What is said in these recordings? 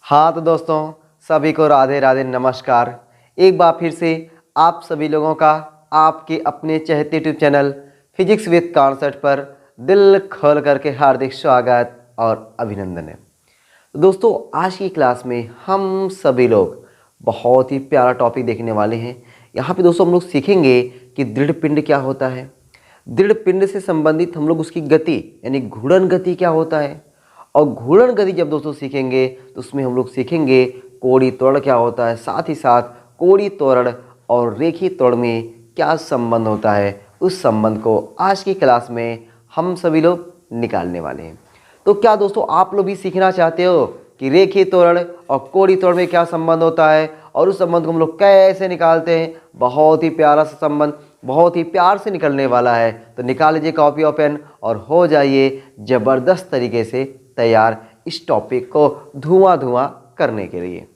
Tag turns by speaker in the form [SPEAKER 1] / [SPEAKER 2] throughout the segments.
[SPEAKER 1] हाँ तो दोस्तों, सभी को राधे राधे नमस्कार। एक बार फिर से आप सभी लोगों का आपके अपने चहेते YouTube channel Physics with Concept पर दिल खोल करके हार्दिक स्वागत और अभिनंदन है। तो दोस्तों, आज की क्लास में हम सभी लोग बहुत ही प्यारा टॉपिक देखने वाले हैं। यहाँ पे दोस्तों हम लोग सीखेंगे कि दृढ़ पिंड क्या होता है, दृढ़ पिंड से संबंधित हम लोग उसकी गति यानी घूर्णन गति क्या होता है, और घूर्णन गति जब दोस्तों सीखेंगे तो उसमें हम लोग सीखेंगे कोणीय त्वरण क्या होता है, साथ ही साथ कोणीय त्वरण और रेखीय त्वरण में क्या संबंध होता है। उस संबंध को आज की क्लास में हम सभी लोग निकालने वाले हैं। तो क्या दोस्तों आप लोग भी सीखना चाहते हो कि रेखीय त्वरण और कोणीय त्वरण में क्या संबंध होता है और उस संबंध को हम लोग कैसे निकालते हैं। बहुत ही प्यारा सा संबंध, बहुत ही प्यार से निकलने वाला है। तो निकाल लीजिए कॉपी और पेन और हो जाइए ज़बरदस्त तरीके से तैयार इस टॉपिक को धुआं करने के लिए।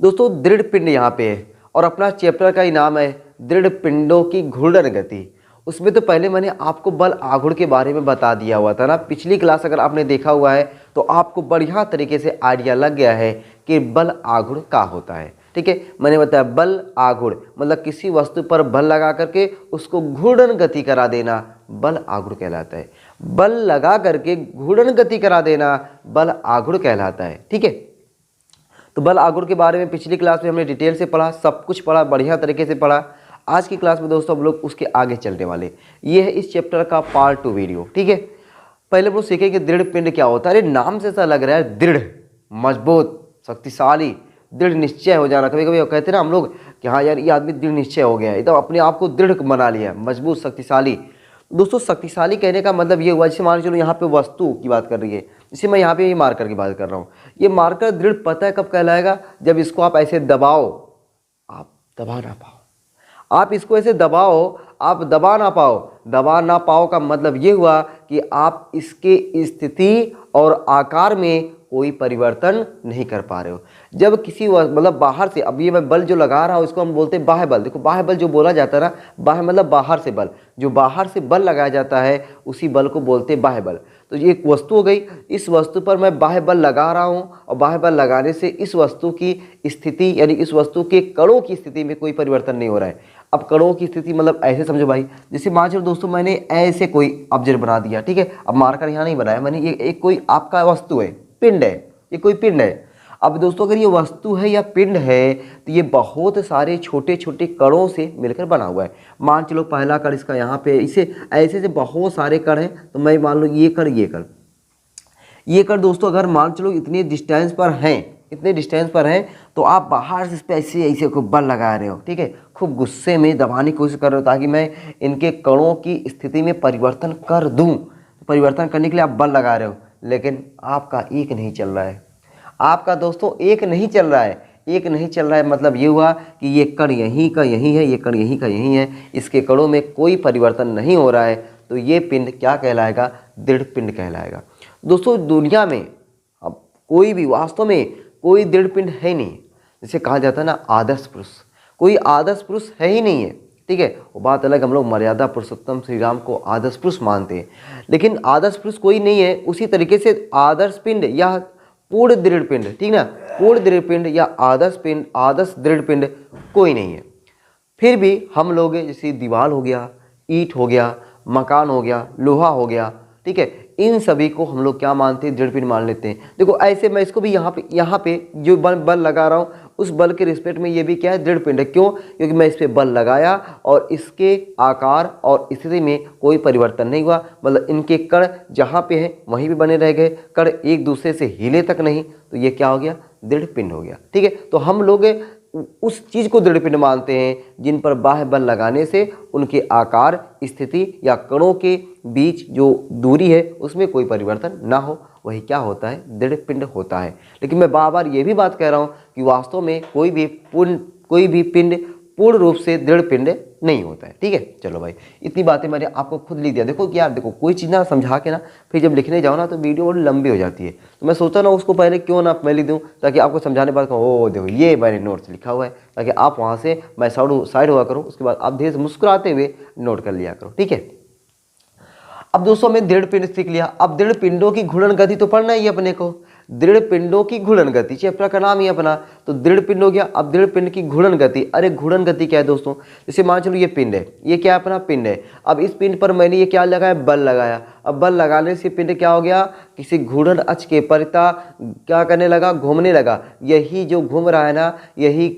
[SPEAKER 1] दोस्तों, दृढ़ पिंड यहाँ पे है और अपना चैप्टर का ही नाम है दृढ़ पिंडों की घूर्णन गति। उसमें तो पहले मैंने आपको बल आघूर्ण के बारे में बता दिया हुआ था ना। पिछली क्लास अगर आपने देखा हुआ है तो आपको बढ़िया तरीके से आइडिया लग गया है कि बल आघूर्ण क्या होता है। ठीक है, मैंने बताया बल आघूर्ण मतलब किसी वस्तु पर बल लगा करके उसको घूर्णन गति करा देना बल आघूर्ण कहलाता है। बल लगा करके घूर्णन गति करा देना बल आघूर्ण कहलाता है। ठीक है, तो बल आघूर्ण के बारे में पिछली क्लास में हमने डिटेल से पढ़ा, सब कुछ पढ़ा, बढ़िया तरीके से पढ़ा। आज की क्लास में दोस्तों हम लोग उसके आगे चलने वाले। ये है इस चैप्टर का पार्ट 2 वीडियो। ठीक है, पहले हम लोग सीखें कि दृढ़ पिंड क्या होता है। अरे नाम से ऐसा लग रहा है दृढ़, मजबूत, शक्तिशाली, दृढ़ निश्चय हो जाना। कभी कभी कहते हैं ना हम लोग कि हाँ यार ये आदमी दृढ़ निश्चय हो गया है, एकदम अपने आप को दृढ़ बना लिया, मजबूत, शक्तिशाली। दोस्तों शक्तिशाली कहने का मतलब ये हुआ, जैसे मान चलो यहाँ पे वस्तु की बात कर रही है, जैसे मैं यहाँ पे ये मार्कर की बात कर रहा हूँ। ये मार्कर दृढ़ पता है कब कहलाएगा, जब इसको आप ऐसे दबाओ, आप दबा ना पाओ। आप इसको ऐसे दबाओ, आप दबा ना पाओ। दबा ना पाओ का मतलब ये हुआ कि आप इसके स्थिति और आकार में कोई परिवर्तन नहीं कर पा रहे हो। जब किसी मतलब बाहर से, अब ये मैं बल जो लगा रहा हूँ इसको हम बोलते हैं बाह्य बल। देखो बाह्य बल जो बोला जाता है ना, बाह्य मतलब बाहर से बल, जो बाहर से बल लगाया जाता है उसी बल को बोलते हैं बाह्य बल। तो ये एक वस्तु हो गई, इस वस्तु पर मैं बाह्य बल लगा रहा हूँ और बाह्य बल लगाने से इस वस्तु की स्थिति यानी इस वस्तु के कणों की स्थिति में कोई परिवर्तन नहीं हो रहा है। अब कणों की स्थिति मतलब ऐसे समझो भाई, जैसे मान चलो दोस्तों मैंने ऐसे कोई ऑब्जेक्ट बना दिया। ठीक है, अब मार्कर यहाँ नहीं बनाया मैंने, ये एक कोई आपका वस्तु है, पिंड है, ये कोई पिंड है। अब दोस्तों अगर ये वस्तु है या पिंड है तो ये बहुत सारे छोटे छोटे कणों से मिलकर बना हुआ है। मान चलो पहला कण इसका यहाँ पे, इसे ऐसे से बहुत सारे कण हैं। तो मैं मान लो ये कण दोस्तों अगर मान चलो इतने डिस्टेंस पर हैं, इतने डिस्टेंस पर हैं, तो आप बाहर से इस पर ऐसे ऐसे खूब बल लगा रहे हो। ठीक है, खूब गुस्से में दबाने की कोशिश कर रहे हो ताकि मैं इनके कणों की स्थिति में परिवर्तन कर दूं। परिवर्तन करने के लिए आप बल लगा रहे हो, लेकिन आपका एक नहीं चल रहा है। आपका दोस्तों एक नहीं चल रहा है। एक नहीं चल रहा है मतलब ये हुआ कि ये कण यहीं का यहीं है, ये कण यहीं का यहीं है, इसके कणों में कोई परिवर्तन नहीं हो रहा है। तो ये पिंड क्या कहलाएगा, दृढ़ पिंड कहलाएगा। दोस्तों दुनिया में अब कोई भी वास्तव में कोई दृढ़ पिंड है नहीं। जैसे कहा जाता है ना आदर्श पुरुष, कोई आदर्श पुरुष है ही नहीं है। ठीक है, वो बात अलग, हम लोग मर्यादा पुरुषोत्तम श्री राम को आदर्श पुरुष मानते हैं, लेकिन आदर्श पुरुष कोई नहीं है। उसी तरीके से आदर्श पिंड या पूर्ण दृढ़ पिंड, ठीक ना, पूर्ण दृढ़ पिंड या आदर्श पिंड, आदर्श दृढ़ पिंड कोई नहीं है। फिर भी हम लोग जैसे दीवार हो गया, ईंट हो गया, मकान हो गया, लोहा हो गया, ठीक है, इन सभी को हम लोग क्या मानते हैं, दृढ़ पिंड मान लेते हैं। देखो ऐसे मैं इसको भी यहाँ पे जो बल लगा रहा हूँ उस बल के रिस्पेक्ट में ये भी क्या है, दृढ़ पिंड है। क्यों? क्योंकि मैं इस पर बल लगाया और इसके आकार और स्थिति में कोई परिवर्तन नहीं हुआ। मतलब इनके कण जहाँ पे हैं वहीं पे बने रह गए, कण एक दूसरे से हिले तक नहीं। तो ये क्या हो गया, दृढ़ पिंड हो गया। ठीक है, तो हम लोग उस चीज़ को दृढ़ पिंड मानते हैं जिन पर बाह्य बल लगाने से उनके आकार, स्थिति या कणों के बीच जो दूरी है उसमें कोई परिवर्तन ना हो, वही क्या होता है, दृढ़ पिंड होता है। लेकिन मैं बार बार ये भी बात कह रहा हूँ कि वास्तव में कोई भी पिंड पूर्ण रूप से दृढ़ पिंड नहीं होता है। ठीक है, चलो भाई इतनी बातें मैंने आपको खुद लिख दिया। देखो कि यार देखो कोई चीज़ ना समझा के ना फिर जब लिखने जाओ ना तो वीडियो बड़ी लंबी हो जाती है। तो मैं सोचा ना उसको पहले क्यों ना मैं लिख दूँ ताकि आपको समझाने के बाद ओ देखो ये मैंने नोट्स लिखा हुआ है, ताकि आप वहाँ से मैं साइड हुआ करूँ, उसके बाद आप धीरे से मुस्कुराते हुए नोट कर लिया करो। ठीक है, अब दोस्तों मैं दृढ़ पिंड सीख लिया। अब दृढ़ पिंडों की घूर्णन गति तो पढ़ना ही है अपने को। दृढ़ पिंडों की घूर्णन गति, चैप्टर का नाम ही अपना, तो दृढ़ पिंड हो गया। अब दृढ़ पिंड की घूर्णन गति, अरे घूर्णन गति क्या है दोस्तों, जैसे मान चलो ये पिंड है, ये क्या अपना पिंड है। अब इस पिंड पर मैंने ये क्या लगाया, बल लगाया। अब बल लगाने से पिंड क्या हो गया, किसी घूर्णन अक्ष के परिता क्या करने लगा, घूमने लगा। यही जो घूम रहा है ना, यही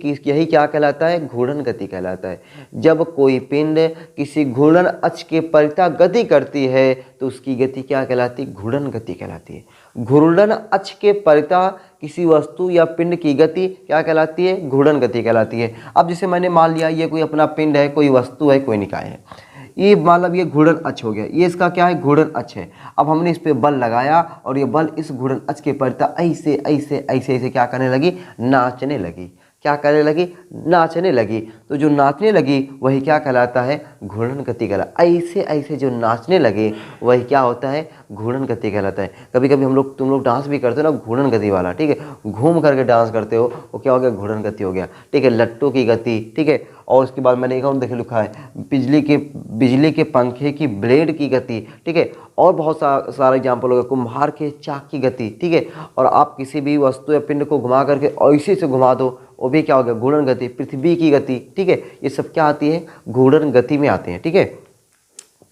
[SPEAKER 1] क्या कहलाता है, घूर्णन गति कहलाता है। जब कोई पिंड किसी घूर्णन अक्ष के परिता गति करती है तो उसकी गति क्या कहलाती है, घूर्णन गति कहलाती है। घूर्णन अक्ष के परिता किसी वस्तु या पिंड की गति क्या कहलाती है, घूर्णन गति कहलाती है। अब जैसे मैंने मान लिया ये कोई अपना पिंड है, कोई वस्तु है, कोई निकाय है, ये मतलब ये घूर्णन अक्ष हो गया, ये इसका क्या है, घूर्णन अक्ष है। अब हमने इस पे बल लगाया और ये बल इस घूर्णन अक्ष के परिता ऐसे ऐसे ऐसे ऐसे क्या करने लगी, नाचने लगी। क्या करने लगी, नाचने लगी। तो जो नाचने लगी वही क्या कहलाता है, घूर्णन गति कहलाता है। ऐसे ऐसे जो नाचने लगे वही क्या होता है, घूर्णन गति कहलाता है। कभी कभी तुम लोग डांस भी करते हो ना, घूर्णन गति वाला, ठीक है, घूम करके डांस करते हो, वो क्या हो गया, घूर्णन गति हो गया, ठीक है। लट्टों की गति, ठीक है। और उसके बाद मैंने एक और देखे लिखा है, बिजली के पंखे की ब्लेड की गति, ठीक है। और बहुत सारा एग्जाम्पल होगा, कुम्हार के चाक की गति, ठीक है। और आप किसी भी वस्तु या पिंड को घुमा करके ऐसे से घुमा दो, वो भी क्या हो गया, घूर्णन गति। पृथ्वी की गति, ठीक है, ये सब क्या आती है, घूर्णन गति में आते हैं, ठीक है।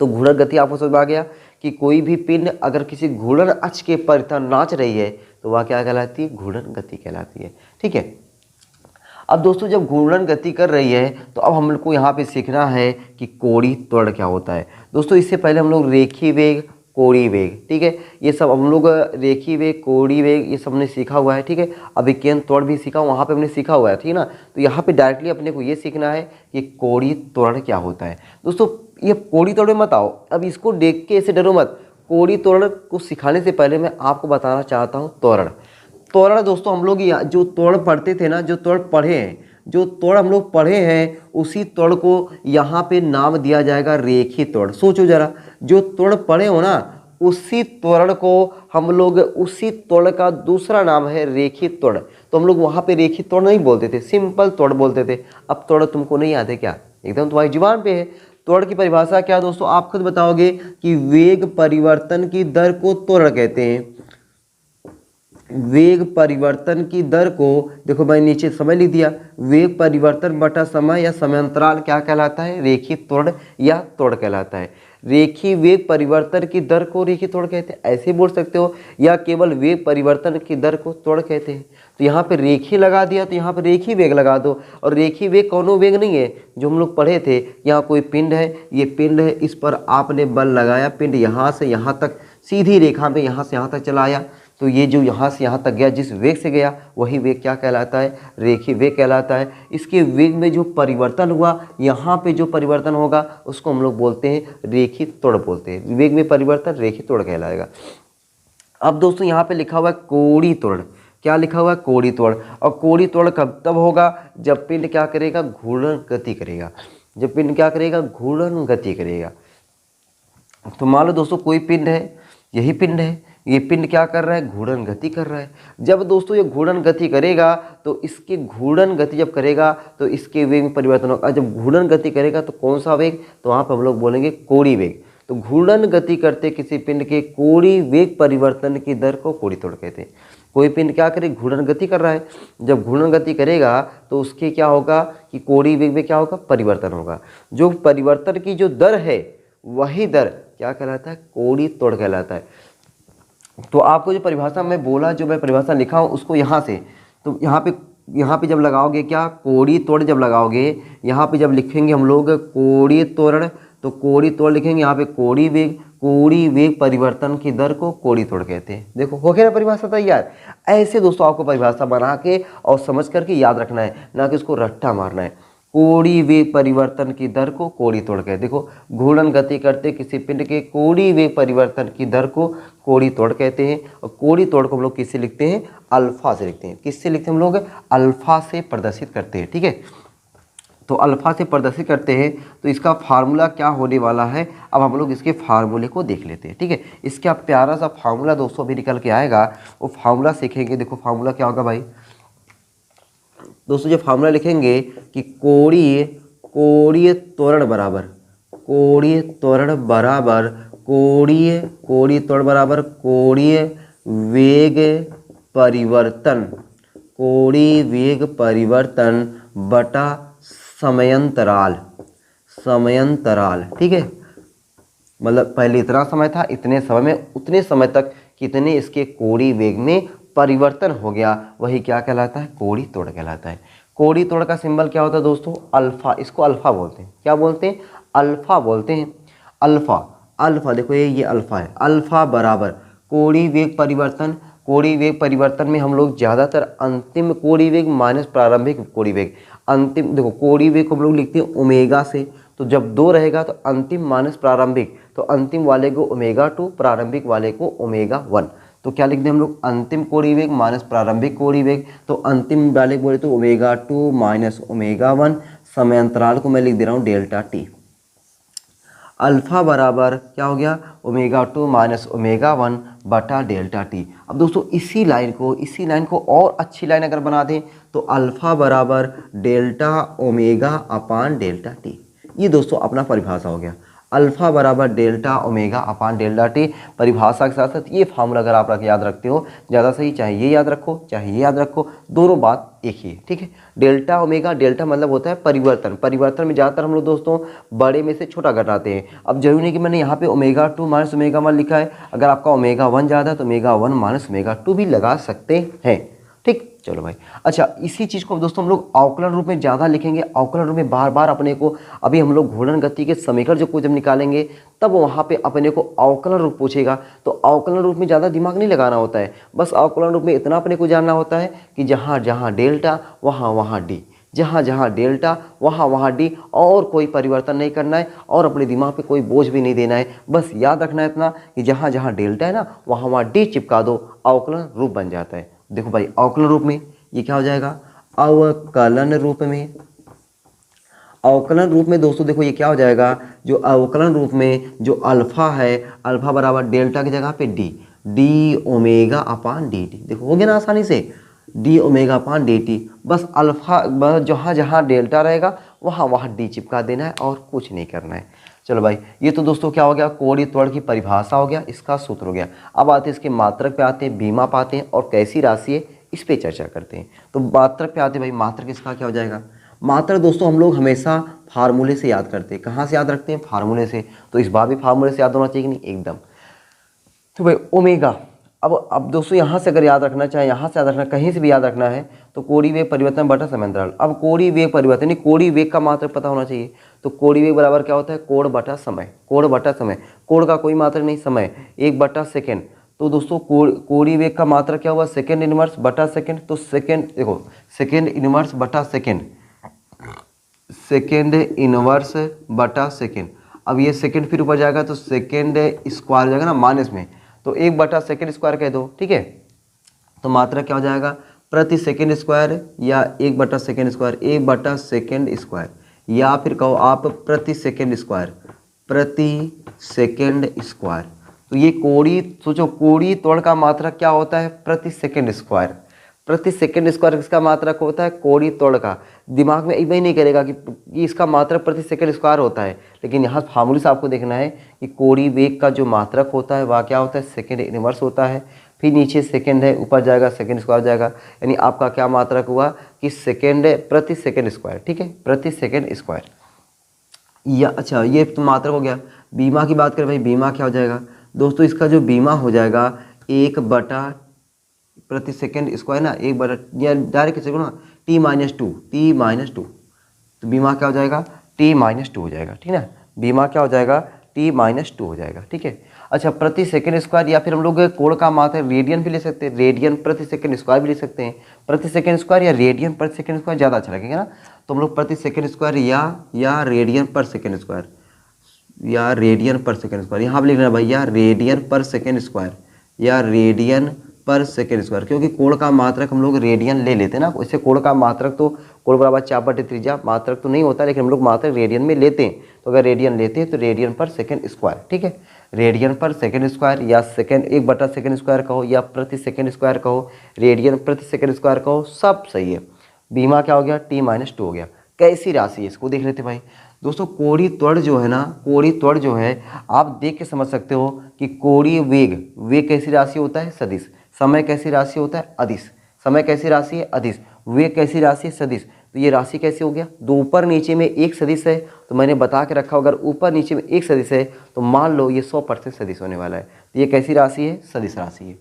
[SPEAKER 1] तो घूर्णन गति आपको समझ में आ गया कि कोई भी पिंड अगर किसी घूर्णन अक्ष के परिता नाच रही है तो वह क्या कहलाती है, घूर्णन गति कहलाती है, ठीक है। अब दोस्तों जब घूर्णन गति कर रही है तो अब हम लोग को यहाँ पे सीखना है कि कोणीय त्वरण क्या होता है। दोस्तों इससे पहले हम लोग रेखीय वेग, कोणीय वेग, ठीक है, ये सब हम लोग रेखीय वेग, कोणीय वेग ये सब हमने सीखा हुआ है, ठीक है। अभिकेंद्र त्वरण भी सीखा, वहाँ पे हमने सीखा हुआ है, ठीक है ना। तो यहाँ पे डायरेक्टली अपने को ये सीखना है कि कोणीय त्वरण क्या होता है। दोस्तों ये कोणीय त्वरण मत आओ, अब इसको देख के ऐसे डरो मत। कोणीय त्वरण को सिखाने से पहले मैं आपको बताना चाहता हूँ त्वरण। त्वरण दोस्तों हम लोग जो त्वरण पढ़ते थे ना, जो त्वरण पढ़े हैं, जो त्वरण हम लोग पढ़े हैं, उसी त्वरण को यहाँ पे नाम दिया जाएगा रेखीय त्वरण। सोचो जरा, जो त्वरण पढ़े हो ना, उसी त्वरण को हम लोग, उसी त्वरण का दूसरा नाम है रेखीय त्वरण। तो हम लोग वहाँ पे रेखीय त्वरण नहीं बोलते थे, सिंपल त्वरण बोलते थे। अब त्वरण तुमको नहीं याद है क्या, एकदम तुम्हारी जुबान पे है। त्वरण की परिभाषा क्या दोस्तों, आप खुद बताओगे कि वेग परिवर्तन की दर को त्वरण कहते हैं। वेग परिवर्तन की दर को, देखो मैं नीचे समय लिख दिया, वेग परिवर्तन बटा समय या समयांतराल क्या कहलाता है, रेखीय त्वरण या त्वरण कहलाता है। रेखीय वेग परिवर्तन की दर को रेखीय त्वरण कहते हैं, ऐसे बोल सकते हो, या केवल वेग परिवर्तन की दर को त्वरण कहते हैं। तो यहाँ पे रेखीय लगा दिया तो यहाँ पे रेखीय वेग लगा दो। और रेखीय वेग कौनो वेग नहीं है जो हम लोग पढ़े थे। यहाँ कोई पिंड है, ये पिंड है, इस पर आपने बल लगाया, पिंड यहाँ से यहाँ तक सीधी रेखा में यहाँ से यहाँ तक चला आया, तो ये जो यहाँ से यहाँ तक गया, जिस वेग से गया वही वेग क्या कहलाता है, रेखीय वेग कहलाता है। इसके वेग में जो परिवर्तन हुआ, यहाँ पे जो परिवर्तन होगा उसको हम लोग बोलते हैं रेखीय त्वरण बोलते हैं। वेग में परिवर्तन रेखीय त्वरण कहलाएगा। अब दोस्तों यहाँ पे लिखा हुआ है कोणीय त्वरण। क्या लिखा हुआ है, कोणीय त्वरण। और कोणीय त्वरण कब तब होगा, जब पिंड क्या करेगा, घूर्णन गति करेगा। जब पिंड क्या करेगा, घूर्णन गति करेगा। तो मान लो दोस्तों कोई पिंड है, यही पिंड है, ये पिंड क्या कर रहा है, घूर्णन गति कर रहा है। जब दोस्तों ये घूर्णन गति करेगा तो इसकी घूर्णन गति जब करेगा तो इसके वेग में परिवर्तन होगा। जब घूर्णन गति करेगा तो कौन सा वेग, तो वहाँ पर हम लोग बोलेंगे कोणीय वेग। तो घूर्णन गति करते किसी पिंड के कोणीय वेग परिवर्तन की दर को कोणीय त्वरण कहते हैं। कोई पिंड क्या करे, घूर्णन गति कर रहा है, जब घूर्णन गति करेगा तो उसके क्या होगा कि कोणीय वेग में क्या होगा, परिवर्तन होगा। जो परिवर्तन की जो दर है वही दर क्या कहलाता है, कोणीय त्वरण कहलाता है। तो आपको जो परिभाषा मैं बोला, जो मैं परिभाषा लिखा हूँ उसको यहाँ से, तो यहाँ पे जब लगाओगे क्या, कोणीय त्वरण जब लगाओगे, यहाँ पे जब लिखेंगे हम लोग कोणीय त्वरण, तो कोणीय त्वरण लिखेंगे यहाँ पे कोणीय वेग परिवर्तन की दर को कोणीय त्वरण कहते हैं। देखो हो गया ना परिभाषा तैयार। ऐसे दोस्तों आपको परिभाषा बना के और समझ करके याद रखना है, ना कि उसको रट्टा मारना है। कोणीय वेग परिवर्तन की दर को कोणीय त्वरण कहते हैं। देखो घूर्णन गति करते किसी पिंड के कोणीय वेग परिवर्तन की दर को कोणीय त्वरण कहते हैं। और कोणीय त्वरण को हम लोग किससे लिखते हैं, अल्फा से लिखते हैं। किससे लिखते हैं हम लोग, अल्फा से प्रदर्शित करते हैं, ठीक है। तो अल्फा से प्रदर्शित करते हैं। तो इसका फार्मूला क्या होने वाला है, अब हम लोग इसके फार्मूले को देख लेते हैं, ठीक है। इसका प्यारा सा फार्मूला दोस्तों अभी निकल के आएगा, वो फार्मूला सीखेंगे। देखो फार्मूला क्या होगा भाई दोस्तों, जो फार्मूला लिखेंगे कि कोणीय त्वरण बराबर कोणीय त्वरण बराबर कोणीय त्वरण बराबर कोणीय वेग परिवर्तन, कोणीय वेग परिवर्तन बटा समयांतराल, समयांतराल, ठीक है। मतलब पहले इतना समय था, इतने समय में उतने समय तक कितने इसके कोणीय वेग में परिवर्तन हो गया, वही क्या कहलाता है, कोणीय त्वरण कहलाता है। कोणीय त्वरण का सिंबल क्या होता है दोस्तों, अल्फा, इसको अल्फा बोलते हैं। क्या बोलते हैं, अल्फा बोलते हैं। अल्फा, अल्फा देखो ये अल्फा है, अल्फा बराबर कोणीय वेग परिवर्तन। कोणीय वेग परिवर्तन में हम लोग ज़्यादातर अंतिम कोणीय वेग माइनस प्रारंभिक कोणीय वेग, अंतिम देखो कोणीय वेग को हम लोग लिखते हैं ओमेगा से, तो जब 2 रहेगा तो अंतिम माइनस प्रारंभिक, तो अंतिम वाले को ओमेगा 2, प्रारंभिक वाले को ओमेगा 1। तो क्या लिख दें हम लोग, अंतिम कोणीय वेग माइनस प्रारंभिक कोणीय वेग, तो अंतिम वाले को बोले तो ओमेगा 2 माइनस ओमेगा 1, समय अंतराल को मैं लिख दे रहा हूँ डेल्टा टी। अल्फा बराबर क्या हो गया, ओमेगा 2 माइनस ओमेगा 1 बटा डेल्टा टी। अब दोस्तों इसी लाइन को और अच्छी लाइन अगर बना दें तो अल्फा बराबर डेल्टा ओमेगा अपान डेल्टा टी। ये दोस्तों अपना परिभाषा हो गया, अल्फा बराबर डेल्टा ओमेगा अपान डेल्टा टी। परिभाषा के साथ साथ ये फार्मूला अगर आप याद रखते हो ज़्यादा सही, चाहे ये याद रखो चाहे ये याद रखो, दोनों बात एक ही है, ठीक है। डेल्टा ओमेगा, डेल्टा मतलब होता है परिवर्तन, परिवर्तन में ज़्यादातर हम लोग दोस्तों बड़े में से छोटा घटाते हैं। अब जरूरी नहीं कि मैंने यहाँ पे ओमेगा 2 माइनस ओमेगा 1 लिखा है, अगर आपका ओमेगा 1 ज़्यादा है तो ओमेगा 1 माइनस ओमेगा 2 भी लगा सकते हैं, ठीक। चलो भाई, अच्छा इसी चीज़ को दोस्तों हम लोग अवकलन रूप में ज़्यादा लिखेंगे, अवकलन रूप में बार बार अपने को, अभी हम लोग घूर्णन गति के समीकरण जो जब निकालेंगे तब वहाँ पे अपने को अवकलन रूप पूछेगा, तो अवकलन रूप में ज़्यादा दिमाग नहीं लगाना होता है, बस अवकलन रूप में इतना अपने को जानना होता है कि जहाँ जहाँ डेल्टा वहाँ वहाँ डी, जहाँ जहाँ डेल्टा वहाँ वहाँ डी, और कोई परिवर्तन नहीं करना है और अपने दिमाग पे कोई बोझ भी नहीं देना है। बस याद रखना है इतना कि जहाँ जहाँ डेल्टा है ना वहाँ वहाँ डी चिपका दो, अवकलन रूप बन जाता है। देखो भाई अवकलन रूप में ये क्या हो जाएगा, अवकलन रूप में, अवकलन रूप में दोस्तों देखो ये क्या हो जाएगा, जो अवकलन रूप में जो अल्फा है, अल्फा बराबर डेल्टा की जगह पे डी, डी ओमेगा अपान डी टी। देखो हो गया ना आसानी से, डी ओमेगा अपान डी टी। बस अल्फा जहाँ जहाँ डेल्टा रहेगा वहाँ वहाँ डी चिपका देना है और कुछ नहीं करना है। चलो भाई ये तो दोस्तों क्या हो गया, कोणीय त्वरण की परिभाषा हो गया, इसका सूत्र हो गया। अब आते हैं इसके मात्रक पे आते हैं, बीमा पाते हैं और कैसी राशि है इस पे चर्चा करते हैं। तो मात्रक पे आते हैं भाई, मात्रक इसका क्या हो जाएगा, मात्रक दोस्तों हम लोग हमेशा फार्मूले से याद करते हैं। कहाँ से याद रखते हैं, फार्मूले से, तो इस बार भी फार्मूले से याद होना चाहिए कि नहीं, एकदम। तो भाई ओमेगा, अब दोस्तों यहाँ से अगर याद रखना चाहे, यहाँ से याद रखना, कहीं से भी याद रखना है तो कोणीय वेग परिवर्तन बटा समयांतराल। अब कोणीय वेग परिवर्तन यानी कोणीय वेग का मात्रक पता होना चाहिए, तो कोणीय वेग बराबर क्या होता है, कोण बटा समय, कोण बटा समय, कोण का कोई मात्रक नहीं, समय 1/सेकेंड। तो दोस्तों कोणीय वेग का मात्रक क्या हुआ, सेकेंड इनवर्स बटा सेकेंड। तो सेकेंड देखो, सेकेंड इनवर्स बटा सेकेंड, सेकेंड इनवर्स बटा सेकेंड। अब ये सेकेंड फिर ऊपर जाएगा तो सेकेंड स्क्वायर जाएगा ना माइनस में, तो 1/सेकेंड स्क्वायर कह दो, ठीक है। तो मात्रा क्या हो जाएगा, प्रति सेकेंड स्क्वायर या 1/सेकेंड स्क्वायर, 1/सेकेंड स्क्वायर, या फिर कहो आप प्रति सेकेंड स्क्वायर, प्रति सेकेंड स्क्वायर। तो ये कोणीय, सोचो कोणीय त्वरण का मात्रक क्या होता है, प्रति सेकेंड स्क्वायर। प्रति सेकेंड स्क्वायर किसका मात्रक होता है, कोणीय त्वरण का। दिमाग में वही नहीं करेगा कि इसका मात्रक प्रति सेकेंड स्क्वायर होता है, लेकिन यहाँ फार्मूले से आपको देखना है कि कोणीय वेग का जो मात्रक होता है वह क्या होता है, सेकेंड इनवर्स होता है। फिर नीचे सेकेंड है, ऊपर जाएगा सेकेंड स्क्वायर जाएगा, यानी आपका क्या मात्रक हुआ कि सेकेंड प्रति सेकेंड स्क्वायर, ठीक है, प्रति सेकेंड स्क्वायर। या अच्छा ये तो मात्रक हो गया। बीमा की बात करें भाई, बीमा क्या हो जाएगा दोस्तों, इसका जो बीमा हो जाएगा 1/ प्रति सेकेंड स्क्वायर ना, 1/ या डायरेक्ट कैसे ना, t-2, t-2। तो बीमा क्या हो जाएगा, t-2 हो जाएगा, ठीक है ना। बीमा क्या हो जाएगा, t-2 हो जाएगा, ठीक है। अच्छा प्रति सेकेंड स्क्वायर, या फिर हम लोग कोण का मात्रक रेडियन भी ले सकते हैं, रेडियन प्रति सेकेंड स्क्वायर भी ले सकते हैं। प्रति सेकेंड स्क्वायर या रेडियन प्रति सेकेंड स्क्वायर ज़्यादा अच्छा लगेगा ना, तो हम लोग प्रति सेकेंड स्क्वायर या रेडियन पर सेकेंड स्क्वायर, या रेडियन पर सेकेंड स्क्वायर, यहाँ पर लिखना भैया रेडियन पर सेकेंड स्क्वायर या रेडियन पर सेकेंड स्क्वायर, क्योंकि कोण का मात्रक हम लोग रेडियन ले लेते हैं ना। इससे कोण का मात्रक तो कोण बराबर 4/3 मात्रक तो नहीं होता, लेकिन हम लोग मात्रक रेडियन में लेते हैं। तो अगर रेडियन लेते हैं तो रेडियन पर सेकेंड स्क्वायर, ठीक है, रेडियन पर सेकेंड स्क्वायर या सेकेंड 1/सेकेंड स्क्वायर कहो या प्रति सेकेंड स्क्वायर कहो, रेडियन प्रति सेकेंड स्क्वायर कहो, सब सही है। बीमा क्या हो गया, t-2 हो गया। कैसी राशि है इसको देख लेते भाई। दोस्तों कोणीय त्वरण जो है ना, कोणीय त्वरण जो है आप देख के समझ सकते हो कि कोणीय वेग, वेग कैसी राशि होता है, सदिश। समय कैसी राशि होता है? अदिश। समय कैसी राशि है? अदिश। वेग कैसी राशि है? सदिश। तो ये राशि कैसे हो गया? दो ऊपर नीचे में एक सदिश है, तो मैंने बता के रखा, अगर ऊपर नीचे में एक सदिश है तो मान लो ये 100% सदिश होने वाला है। तो ये कैसी राशि है? सदिश राशि है।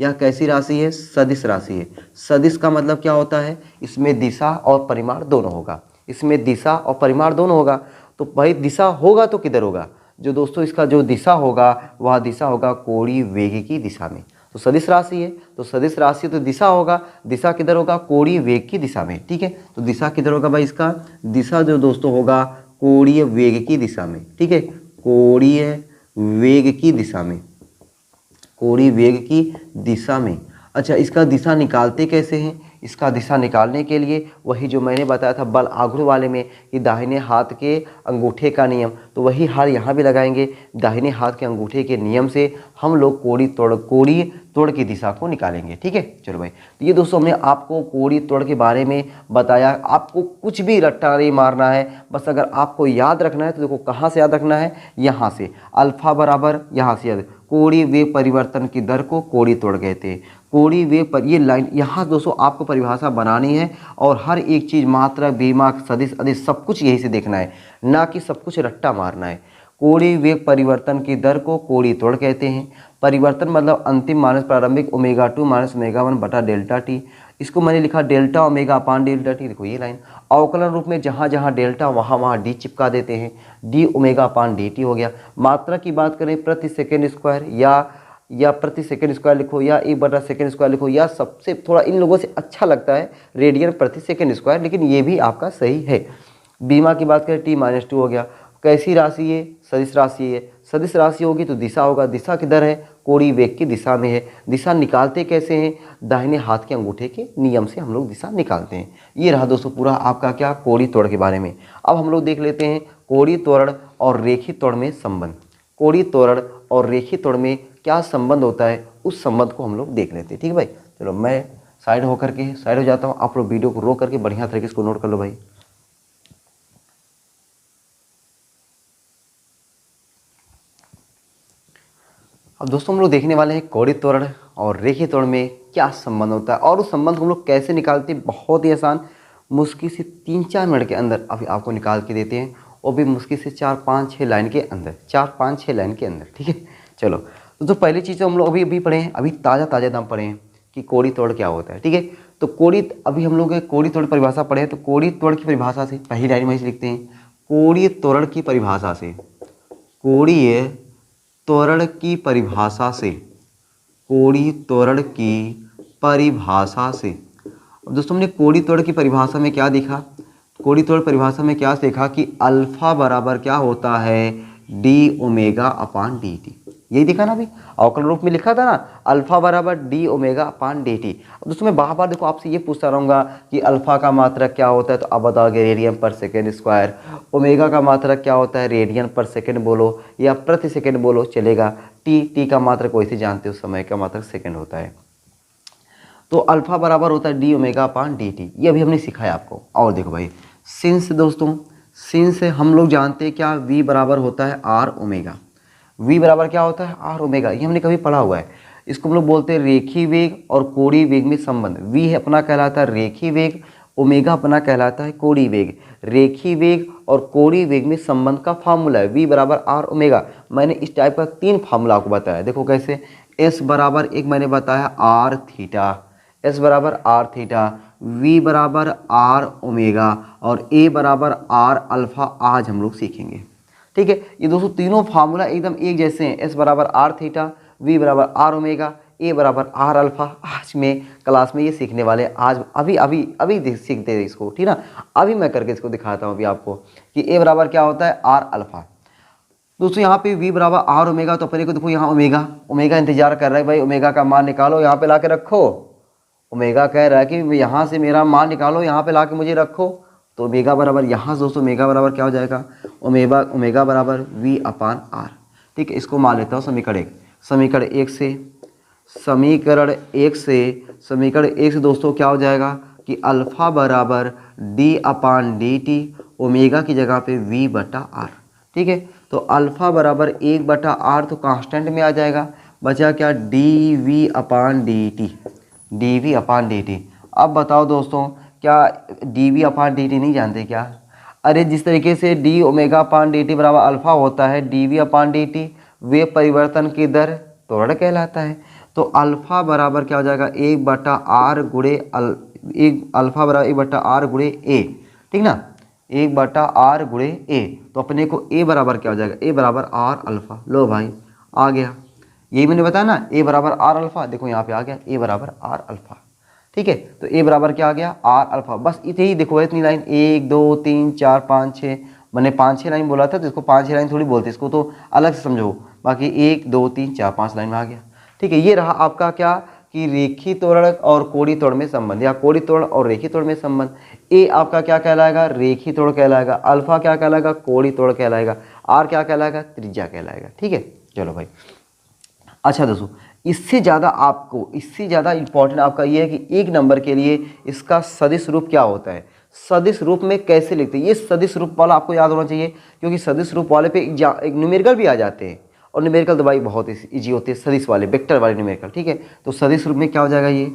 [SPEAKER 1] यह कैसी राशि है? सदिश राशि है। सदिश का मतलब क्या होता है? इसमें दिशा और परिमाण दोनों होगा। इसमें दिशा और परिमाण दोनों होगा। तो भाई दिशा होगा तो किधर होगा? जो दोस्तों इसका जो दिशा होगा वह दिशा होगा कोणीय वेग की दिशा में। तो सदिश राशि है, तो सदिश राशि तो दिशा होगा, दिशा किधर होगा? कोणीय वेग की दिशा में। ठीक है, तो दिशा किधर होगा भाई? इसका दिशा जो दोस्तों होगा कोणीय वेग की दिशा में। ठीक है, कोणीय वेग की दिशा में, कोणीय वेग की दिशा में। अच्छा, इसका दिशा निकालते कैसे हैं? इसका दिशा निकालने के लिए वही जो मैंने बताया था बल आघूर्ण वाले में कि दाहिने हाथ के अंगूठे का नियम, तो वही हाल यहाँ भी लगाएंगे। दाहिने हाथ के अंगूठे के नियम से हम लोग कोणीय तोड़ की दिशा को निकालेंगे। ठीक है, चलो भाई, तो ये दोस्तों हमने आपको कोणीय तोड़ के बारे में बताया। आपको कुछ भी रट्टा नहीं मारना है, बस अगर आपको याद रखना है तो देखो कहाँ से याद रखना है? यहाँ से अल्फा बराबर, यहाँ से याद, कोणीय वेग परिवर्तन की दर को कोणीय तोड़ कहते हैं। कोणीय वेग पर ये लाइन यहाँ दोस्तों आपको परिभाषा बनानी है, और हर एक चीज़ मात्रा, बेमाक, सदिश, अदिश सब कुछ यही से देखना है, ना कि सब कुछ रट्टा मारना है। कोणीय वेग परिवर्तन की दर को कोणीय तोड़ कहते हैं। परिवर्तन मतलब अंतिम माइनस प्रारंभिक ω2 माइनस ω1 बटा डेल्टा टी। इसको मैंने लिखा डेल्टा ओमेगा अपान डेल्टा टी। देखो ये लाइन अवकलन रूप में जहाँ जहाँ डेल्टा वहाँ डी चिपका देते हैं, डी ओमेगा अपान डी टी हो गया। मात्रा की बात करें प्रति सेकेंड स्क्वायर या प्रति सेकेंड स्क्वायर लिखो, या 1/सेकेंड स्क्वायर लिखो, या सबसे थोड़ा इन लोगों से अच्छा लगता है रेडियन प्रति सेकेंड स्क्वायर, लेकिन ये भी आपका सही है। बीमा की बात करें t-2 हो गया। कैसी राशि है? सदिश राशि है। सदिश राशि होगी तो दिशा होगा, दिशा किधर है? कोणीय वेग की दिशा में है। दिशा निकालते कैसे हैं? दाहिने हाथ के अंगूठे के नियम से हम लोग दिशा निकालते हैं। ये रहा दोस्तों पूरा आपका क्या कोणीय तोड़ के बारे में। अब हम लोग देख लेते हैं कोणीय त्वरण और रेखीय त्वरण में संबंध। कोणीय त्वरण और रेखीय त्वरण में क्या संबंध होता है, उस संबंध को हम लोग देख लेते हैं। ठीक है भाई, चलो मैं साइड हो जाता हूँ, आप लोग वीडियो को रोक करके बढ़िया तरीके से इसको नोट कर लो भाई। अब दोस्तों हम लोग देखने वाले हैं कोणीय त्वरण और रेखीय त्वरण में क्या संबंध होता है, और उस संबंध को हम लोग कैसे निकालते हैं। बहुत ही आसान, मुश्किल से 3-4 मिनट के अंदर अभी आपको निकाल के देते हैं, वो भी मुश्किल से 4-5-6 लाइन के अंदर, 4-5-6 लाइन के अंदर। ठीक है, चलो तो पहली चीज़ हम लोग अभी पढ़े हैं, अभी ताज़ा दाम पढ़े हैं कि कोणीय त्वरण क्या होता है। ठीक है, तो अभी हम लोग कोणीय त्वरण परिभाषा पढ़े हैं। तो कोणीय त्वरण की परिभाषा से पहली लाइन में इसे लिखते हैं, कोणीय त्वरण की परिभाषा से, कोणीय त्वरण की परिभाषा से, कोणीय त्वरण की परिभाषा से। अब दोस्तों हमने कोणीय त्वरण की परिभाषा में क्या देखा? कोणीय त्वरण परिभाषा में क्या देखा कि अल्फा बराबर क्या होता है? डी ओमेगा अपान डी टी। यही देखा ना अभी, अवकलन रूप में लिखा था ना, अल्फा बराबर डी ओमेगा अपान डी टी। अब दोस्तों मैं बार देखो आपसे ये पूछता रहूँगा कि अल्फा का मात्रक क्या होता है, तो आप बताओगे रेडियन पर सेकेंड स्क्वायर। ओमेगा का मात्रक क्या होता है? रेडियन पर सेकेंड बोलो या प्रति सेकेंड बोलो चलेगा। टी का मात्रक वैसे जानते हो, समय का मात्रक सेकेंड होता है। तो अल्फा बराबर होता है डी ओमेगा अपान डी टी, ये अभी हमने सिखाया आपको। और देखो भाई सिंस दोस्तों, सिंस हम लोग जानते हैं क्या, v बराबर होता है आर ओमेगा। v बराबर क्या होता है? आर ओमेगा, ये हमने कभी पढ़ा हुआ है। इसको हम लोग बोलते हैं रेखीय वेग और कोणीय वेग में संबंध। v है अपना कहलाता है रेखीय वेग, ओमेगा अपना कहलाता है कोणीय वेग। रेखीय वेग और कोणीय वेग में संबंध का फार्मूला है v बराबर आर ओमेगा। मैंने इस टाइप का 3 फार्मूला आपको बताया, देखो कैसे। s बराबर एक मैंने बताया आर थीटा, s बराबर आर थीटा, v बराबर आर ओमेगा और a बराबर आर अल्फा आज हम लोग सीखेंगे। ठीक है, ये दोस्तों तीनों फार्मूला एकदम एक जैसे हैं। s बराबर आर थीटा, v बराबर आर ओमेगा, a बराबर आर अल्फा। आज में क्लास में ये सीखने वाले हैं, आज अभी सीखते हैं इसको। ठीक ना, अभी मैं करके इसको दिखाता हूँ अभी आपको कि a बराबर क्या होता है? R alpha. दोस्तों यहाँ पे v बराबर आर ओमेगा, तो अपने को देखो यहाँ ओमेगा इंतजार कर रहा है भाई, ओमेगा का मान निकालो, यहाँ पे ला के रखो। ओमेगा कह रहा है कि यहाँ से मेरा मान निकालो, यहाँ पे ला के मुझे रखो। तो ओमेगा बराबर यहाँ से दोस्तों ओमेगा बराबर क्या हो जाएगा? ओमेगा बराबर v अपान आर। ठीक है, इसको मान लेता हूँ समीकरण एक से दोस्तों क्या हो जाएगा कि अल्फा बराबर d अपान डी टी, ओमेगा की जगह पे v बटा आर। ठीक है, तो अल्फा बराबर 1/r तो कांस्टेंट में आ जाएगा, बचा क्या, D V upon D T, D V upon D T. अब बताओ दोस्तों, क्या D V upon D T नहीं जानते क्या? अरे जिस तरीके से डी ओमेगा अपान डी टी बराबर अल्फा होता है, D V upon D T wave परिवर्तन की दर त्वरण कहलाता है। तो अल्फा बराबर क्या हो जाएगा, 1/r गुणे अल्फा बराबर 1/r गुणे ए, ठीक ना, 1/r गुणे ए। तो अपने को ए बराबर क्या हो जाएगा, ए बराबर आर अल्फा। लो भाई आ गया, यही मैंने बताया ना, ए बराबर आर अल्फा। देखो यहाँ पे आ गया ए बराबर आर अल्फा, ठीक है। तो ए बराबर क्या आ गया, आर अल्फा। बस इतने ही देखो, इतनी लाइन 1 2 3 4 5 6, मैंने 5-6 लाइन बोला था, तो इसको 5-6 लाइन थोड़ी बोलते, इसको तो अलग से समझो। बाकी 1 2 3 4 5 लाइन में आ गया, ठीक है। ये रहा आपका क्या कि रेखी त्वरण और कोणीय त्वरण में संबंध, या कोणीय त्वरण और रेखी त्वरण में संबंध। ए आपका क्या कहलाएगा, रेखी त्वरण कहलाएगा। अल्फा क्या कहलाएगा, कोणीय त्वरण कहलाएगा। आर क्या कहलाएगा, त्रिज्या कहलाएगा, ठीक है। चलो भाई, अच्छा दोस्तों, इससे ज़्यादा इंपॉर्टेंट आपका ये है कि एक नंबर के लिए इसका सदिश रूप क्या होता है, सदिश रूप में कैसे लिखते हैं। ये सदिश रूप वाला आपको याद होना चाहिए, क्योंकि सदिश रूप वाले पे एक न्यूमेरिकल भी आ जाते हैं, और न्यूमेरिकल तो भाई बहुत ईजी होते हैं, सदिश वाले, वेक्टर वाले न्यूमेरिकल, ठीक है। तो सदिश रूप में क्या हो जाएगा, ये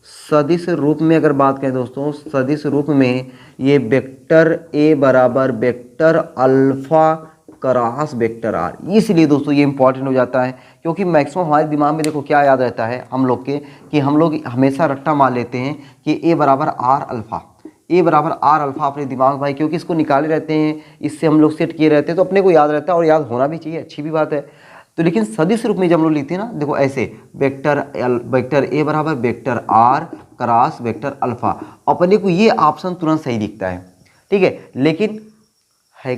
[SPEAKER 1] सदिश रूप में अगर बात करें दोस्तों, सदिश रूप में ये वेक्टर ए बराबर vector alpha cross vector r. इसलिए दोस्तों ये इंपॉर्टेंट हो जाता है, क्योंकि मैक्सिमम हमारे दिमाग में देखो क्या याद रहता है हम लोग के, कि हम लोग हमेशा रट्टा मार लेते हैं कि ए बराबर आर अल्फा, ए बराबर आर अल्फा अपने दिमाग भाई, क्योंकि इसको निकाले रहते हैं, इससे हम लोग सेट किए रहते हैं, तो अपने को याद रहता है, और याद होना भी चाहिए, अच्छी भी बात है। तो लेकिन सदिश रूप में जब हम लोग लिखते हैं ना, देखो ऐसे वेक्टर ए बराबर vector r cross vector alpha, अपने को ये ऑप्शन तुरंत सही दिखता है, ठीक है। लेकिन है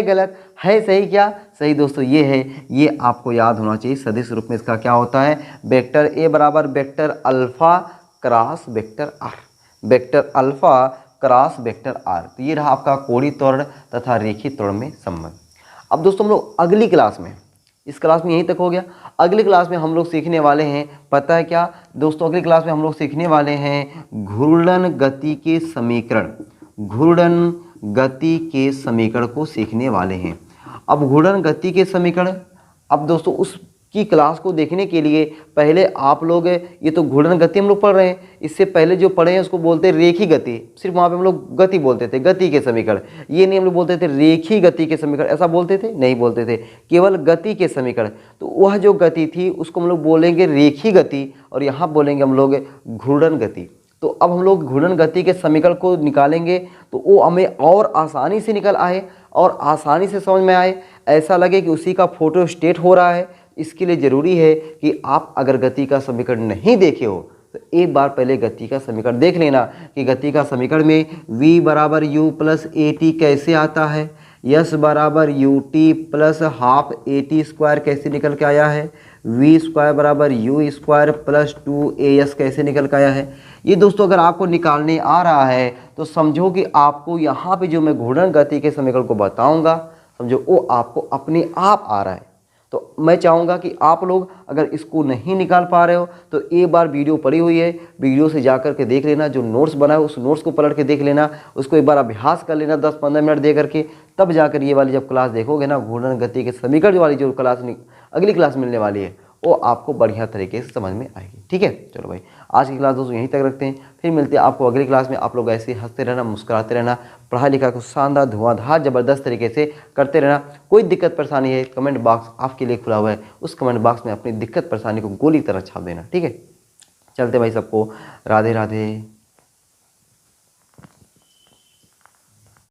[SPEAKER 1] गलत, है सही, क्या सही दोस्तों ये है, ये आपको याद होना चाहिए। सदिश रूप में इसका क्या होता है, वेक्टर ए बराबर vector alpha cross vector r, vector alpha cross vector r. तो ये रहा आपका कोणीय त्वरण तथा रेखीय त्वरण में संबंध। अब दोस्तों हम लोग अगली क्लास में, इस क्लास में यहीं तक हो गया, अगली क्लास में हम लोग सीखने वाले हैं, पता है क्या दोस्तों, अगली क्लास में हम लोग सीखने वाले हैं घूर्णन गति के समीकरण, घूर्णन गति के समीकरण को सीखने वाले हैं। अब घूर्णन गति के समीकरण, अब दोस्तों उसकी क्लास को देखने के लिए पहले आप लोग, ये तो घूर्णन गति हम लोग पढ़ रहे हैं, इससे पहले जो पढ़े हैं उसको बोलते हैं रेखी गति, सिर्फ वहाँ पे हम लोग गति बोलते थे, गति के समीकरण। ये नहीं हम लोग बोलते थे रेखी गति के समीकरण, ऐसा बोलते थे नहीं, बोलते थे केवल गति के समीकरण। तो वह जो गति थी उसको हम लोग बोलेंगे रेखी गति, और यहाँ बोलेंगे हम लोग घूर्णन गति। तो अब हम लोग घूर्णन गति के समीकरण को निकालेंगे, तो वो हमें और आसानी से निकल आए और आसानी से समझ में आए, ऐसा लगे कि उसी का फोटो स्टेट हो रहा है। इसके लिए ज़रूरी है कि आप अगर गति का समीकरण नहीं देखे हो तो एक बार पहले गति का समीकरण देख लेना, कि गति का समीकरण में v बराबर u प्लस ए टी कैसे आता है, यस बराबर U T plus half A T square कैसे निकल के आया है, वी स्क्वायर बराबर यू स्क्वायर प्लस 2as कैसे निकल के आया है। ये दोस्तों अगर आपको निकालने आ रहा है तो समझो कि आपको यहाँ पे जो मैं घूर्णन गति के समीकरण को बताऊंगा, समझो वो आपको अपने आप आ रहा है। तो मैं चाहूँगा कि आप लोग अगर इसको नहीं निकाल पा रहे हो तो एक बार वीडियो पड़ी हुई है, वीडियो से जा कर के देख लेना, जो नोट्स बना है उस नोट्स को पलट के देख लेना, उसको एक बार अभ्यास कर लेना 10-15 मिनट दे करके, तब जाकर ये वाली जब क्लास देखोगे ना, घूर्णन गति के समीकरण वाली जो क्लास अगली क्लास मिलने वाली है, वो आपको बढ़िया तरीके से समझ में आएगी, ठीक है। चलो भाई, आज की क्लास दोस्तों यहीं तक रखते हैं, फिर मिलते हैं आपको अगली क्लास में। आप लोग ऐसे हंसते रहना, मुस्कुराते रहना, पढ़ाई लिखाई को शानदार धुआंधार ज़बरदस्त तरीके से करते रहना। कोई दिक्कत परेशानी है, कमेंट बॉक्स आपके लिए खुला हुआ है, उस कमेंट बॉक्स में अपनी दिक्कत परेशानी को गोली की तरह छाप देना, ठीक है। चलते भाई, सबको राधे राधे।